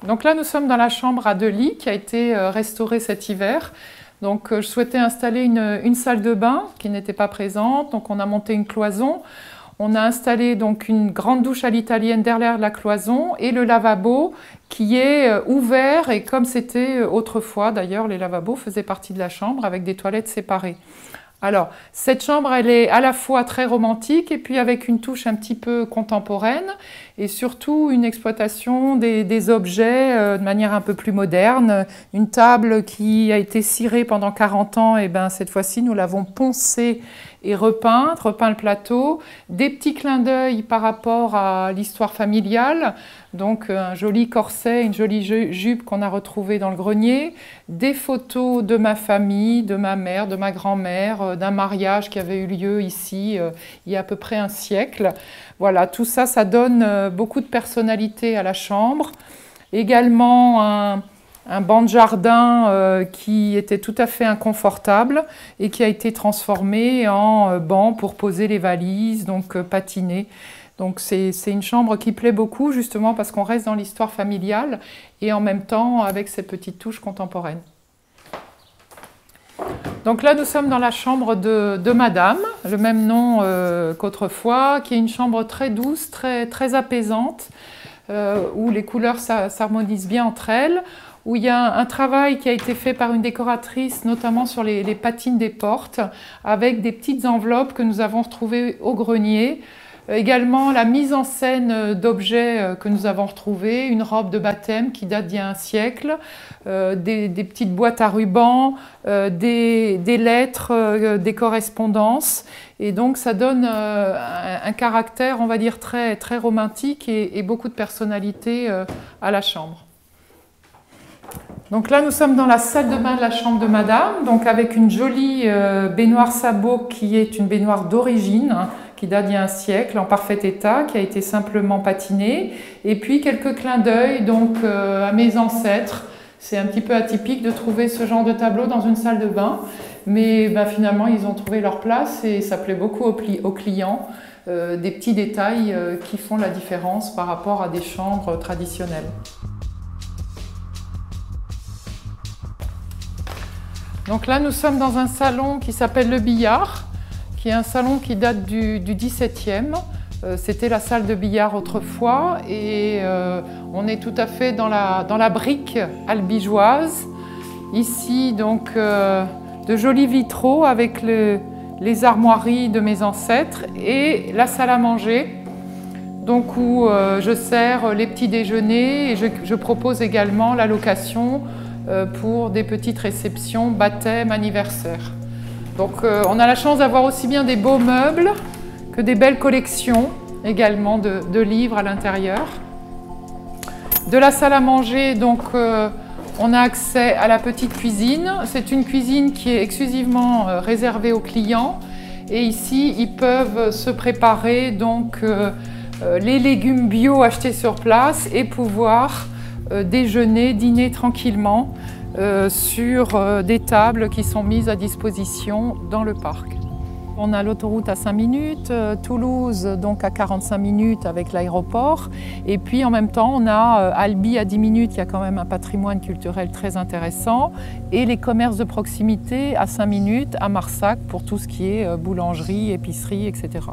Donc là, nous sommes dans la chambre à 2 lits qui a été restaurée cet hiver. Donc je souhaitais installer une salle de bain qui n'était pas présente. Donc on a monté une cloison. On a installé donc une grande douche à l'italienne derrière la cloison et le lavabo qui est ouvert. Et comme c'était autrefois, d'ailleurs, les lavabos faisaient partie de la chambre avec des toilettes séparées. Alors, cette chambre, elle est à la fois très romantique et puis avec une touche un petit peu contemporaine et surtout une exploitation des objets de manière un peu plus moderne. Une table qui a été cirée pendant 40 ans, et ben cette fois-ci, nous l'avons poncée et repeint le plateau. Des petits clins d'œil par rapport à l'histoire familiale. Donc un joli corset, une jolie jupe qu'on a retrouvée dans le grenier, des photos de ma famille, de ma mère, de ma grand-mère, d'un mariage qui avait eu lieu ici il y a à peu près un siècle. Voilà, tout ça, ça donne beaucoup de personnalité à la chambre. Également un banc de jardin qui était tout à fait inconfortable et qui a été transformé en banc pour poser les valises, donc patiner. Donc c'est une chambre qui plaît beaucoup justement parce qu'on reste dans l'histoire familiale et en même temps avec ces petites touches contemporaines. Donc là nous sommes dans la chambre de Madame, le même nom qu'autrefois, qui est une chambre très douce, très apaisante, où les couleurs s'harmonisent bien entre elles, où il y a un travail qui a été fait par une décoratrice, notamment sur les patines des portes, avec des petites enveloppes que nous avons retrouvées au grenier. Également la mise en scène d'objets que nous avons retrouvés, une robe de baptême qui date d'il y a un siècle, des petites boîtes à rubans, des lettres, des correspondances. Et donc ça donne un caractère, on va dire, très romantique et beaucoup de personnalité à la chambre. Donc là, nous sommes dans la salle de bain de la chambre de Madame, donc avec une jolie baignoire sabot qui est une baignoire d'origine, hein, qui date d'il y a un siècle, en parfait état, qui a été simplement patinée. Et puis quelques clins d'œil donc à mes ancêtres. C'est un petit peu atypique de trouver ce genre de tableau dans une salle de bain, mais ben, finalement ils ont trouvé leur place et ça plaît beaucoup aux clients. Des petits détails qui font la différence par rapport à des chambres traditionnelles. Donc là, nous sommes dans un salon qui s'appelle le Billard, qui est un salon qui date du XVIIe. C'était la salle de billard autrefois et on est tout à fait dans la brique albigeoise. Ici, donc, de jolis vitraux avec les armoiries de mes ancêtres et la salle à manger, donc où je sers les petits déjeuners et je propose également la location pour des petites réceptions, baptêmes, anniversaires. Donc on a la chance d'avoir aussi bien des beaux meubles que des belles collections également de livres à l'intérieur. De la salle à manger, donc on a accès à la petite cuisine. C'est une cuisine qui est exclusivement réservée aux clients et ici ils peuvent se préparer donc les légumes bio achetés sur place et pouvoir déjeuner, dîner tranquillement sur des tables qui sont mises à disposition dans le parc. On a l'autoroute à 5 minutes, Toulouse donc à 45 minutes avec l'aéroport et puis en même temps on a Albi à 10 minutes, il y a quand même un patrimoine culturel très intéressant et les commerces de proximité à 5 minutes à Marsac pour tout ce qui est boulangerie, épicerie, etc.